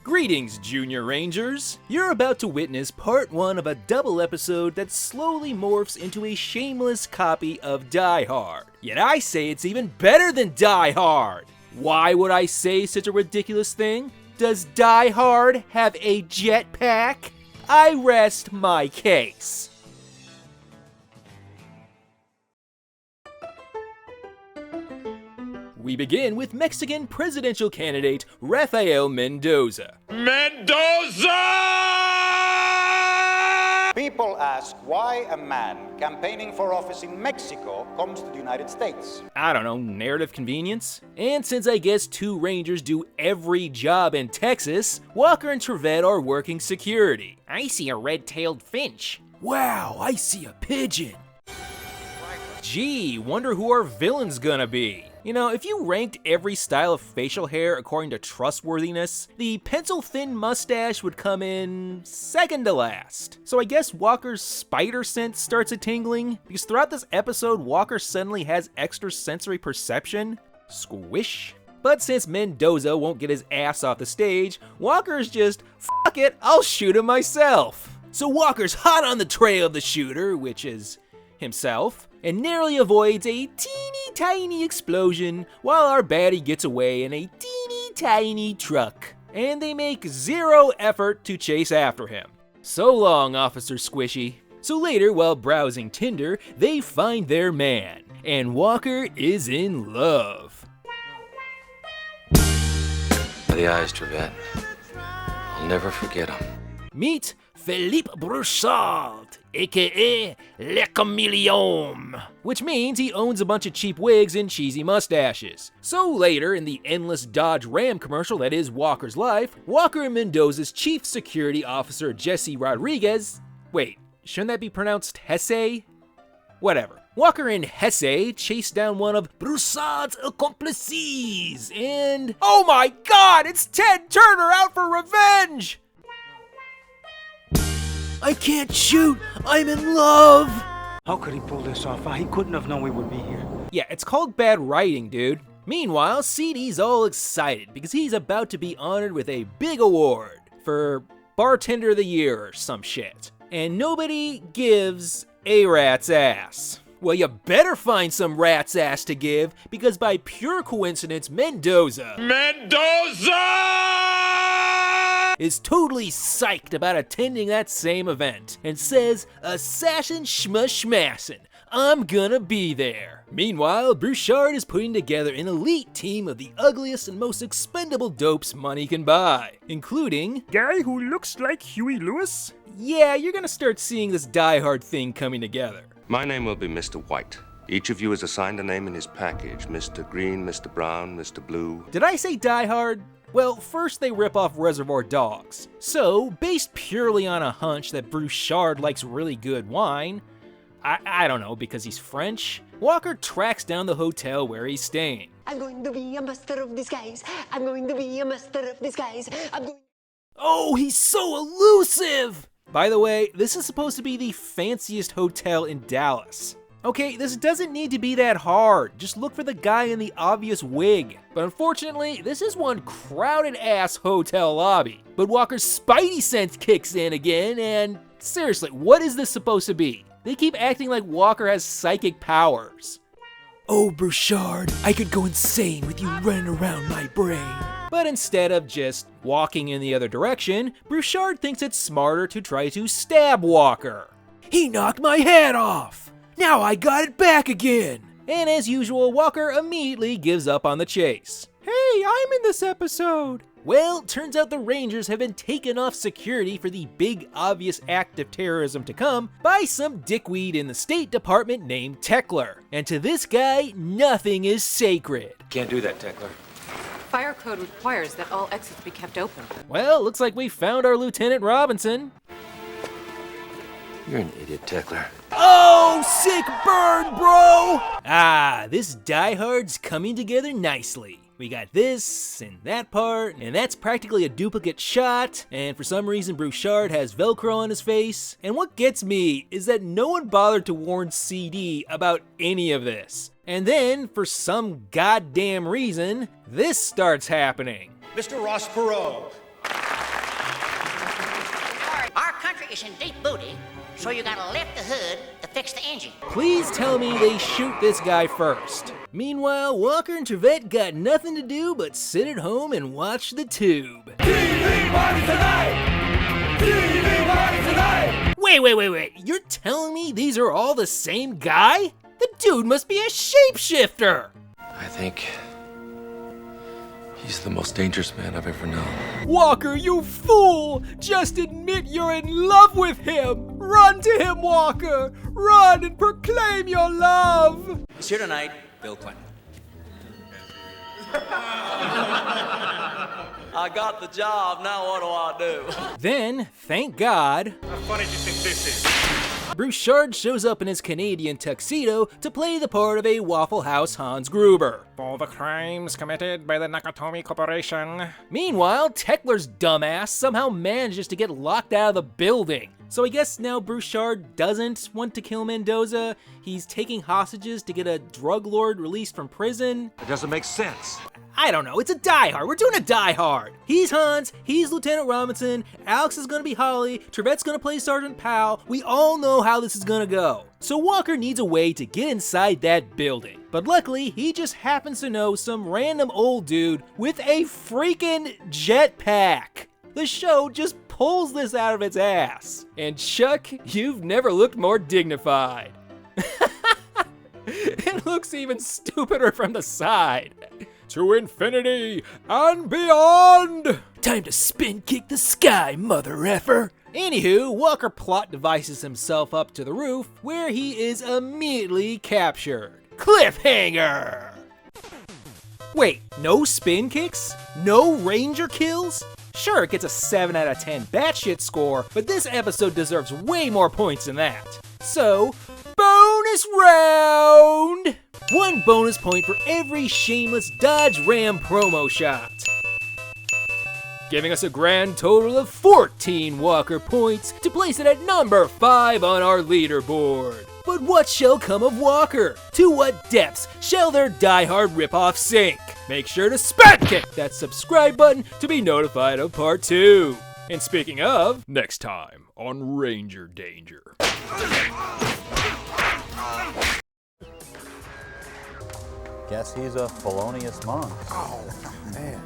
Greetings, Junior Rangers! You're about to witness part 1 of a double episode that slowly morphs into a shameless copy of Die Hard. Yet I say it's even better than Die Hard! Why would I say such a ridiculous thing? Does Die Hard have a jetpack? I rest my case. We begin with Mexican presidential candidate Rafael Mendoza. People ask why a man campaigning for office in Mexico comes to the United States. I don't know, narrative convenience? And since I guess two Rangers do every job in Texas, Walker and Trevette are working security. I see a red-tailed finch. Wow, I see a pigeon. Gee, wonder who our villain's gonna be. You know, if you ranked every style of facial hair according to trustworthiness, the pencil-thin mustache would come in second to last. So I guess Walker's spider sense starts tingling, because throughout this episode, Walker suddenly has extrasensory perception. Squish. But since Mendoza won't get his ass off the stage, Walker's just, fuck it, I'll shoot him myself. So Walker's hot on the trail of the shooter, which is himself, and narrowly avoids a teeny tiny explosion while our baddie gets away in a teeny tiny truck. And they make zero effort to chase after him. So long, Officer Squishy. So later, while browsing Tinder, they find their man, and Walker is in love. The eyes, Trevette. I'll never forget them. Meet Philippe Broussard, aka Le Chameleon, which means he owns a bunch of cheap wigs and cheesy mustaches. So later, in the endless Dodge Ram commercial that is Walker's life, Walker and Mendoza's chief security officer Jesse Rodriguez, wait, shouldn't that be pronounced Hesse? Whatever. Walker and Hesse chase down one of Broussard's accomplices, and oh my god, it's Ted Turner out for revenge! I can't shoot! I'm in love! How could he pull this off? He couldn't have known we would be here. Yeah, it's called bad writing, dude. Meanwhile, CD's all excited because he's about to be honored with a big award for Bartender of the Year or some shit. And nobody gives a rat's ass. Well, you better find some rat's ass to give, because by pure coincidence, Mendoza is totally psyched about attending that same event, and says, "Assassin schmassin', I'm gonna be there." Meanwhile, Broussard is putting together an elite team of the ugliest and most expendable dopes money can buy, including guy who looks like Huey Lewis? Yeah, you're gonna start seeing this Die Hard thing coming together. My name will be Mr. White. Each of you is assigned a name in his package. Mr. Green, Mr. Brown, Mr. Blue. Did I say Die Hard? Well, first they rip off Reservoir Dogs. So, based purely on a hunch that Broussard likes really good wine, I don't know, because he's French, Walker tracks down the hotel where he's staying. I'm going to be a master of disguise. I'm going to be a master of disguise. Oh, he's so elusive! By the way, this is supposed to be the fanciest hotel in Dallas. Okay, this doesn't need to be that hard. Just look for the guy in the obvious wig. But unfortunately, this is one crowded-ass hotel lobby. But Walker's spidey sense kicks in again, and seriously, what is this supposed to be? They keep acting like Walker has psychic powers. Oh, Broussard, I could go insane with you running around my brain. But instead of just walking in the other direction, Broussard thinks it's smarter to try to stab Walker. He knocked my head off! Now I got it back again! And as usual, Walker immediately gives up on the chase. Hey, I'm in this episode! Well, turns out the Rangers have been taken off security for the big obvious act of terrorism to come by some dickweed in the State Department named Tekler. And to this guy, nothing is sacred. Can't do that, Tekler. Fire code requires that all exits be kept open. Well, looks like we found our Lieutenant Robinson. You're an idiot, Tekler. Oh, sick burn, bro! Ah, this Die Hard's coming together nicely. We got this, and that part, and that's practically a duplicate shot, and for some reason Broussard has Velcro on his face. And what gets me is that no one bothered to warn CD about any of this. And then, for some goddamn reason, this starts happening. Mr. Ross Perot, is in deep booty, so you gotta lift the hood to fix the engine. Please tell me they shoot this guy first. Meanwhile, Walker and Trevette got nothing to do but sit at home and watch the tube. TV party tonight! TV party tonight! Wait. You're telling me these are all the same guy? The dude must be a shapeshifter! I think he's the most dangerous man I've ever known. Walker, you fool! Just admit you're in love with him! Run to him, Walker! Run and proclaim your love! He's here tonight, Bill Clinton. I got the job, now what do I do? Then, thank God, How funny do you think this is? Broussard shows up in his Canadian tuxedo to play the part of a Waffle House Hans Gruber. For the crimes committed by the Nakatomi Corporation. Meanwhile, Tekler's dumbass somehow manages to get locked out of the building. So I guess now Broussard doesn't want to kill Mendoza. He's taking hostages to get a drug lord released from prison. It doesn't make sense. I don't know, it's a Die Hard. We're doing a Die Hard. He's Hans, he's Lieutenant Robinson, Alex is gonna be Holly, Trevette's gonna play Sergeant Powell. We all know how this is gonna go. So Walker needs a way to get inside that building. But luckily, he just happens to know some random old dude with a freaking jetpack. The show just pulls this out of its ass. And Chuck, you've never looked more dignified. It looks even stupider from the side. To infinity and beyond! Time to spin kick the sky, mother effer! Anywho, Walker plot devices himself up to the roof, where he is immediately captured. Cliffhanger! Wait, no spin kicks? No ranger kills? Sure, it gets a 7 out of 10 batshit score, but this episode deserves way more points than that. So, bonus round! 1 bonus point for every shameless Dodge Ram promo shot. Giving us a grand total of 14 Walker points to place it at number 5 on our leaderboard. But what shall come of Walker? To what depths shall their die-hard ripoff sink? Make sure to spat kick that subscribe button to be notified of part 2. And speaking of, next time on Ranger Danger. Guess he's a felonious monk. Oh, man.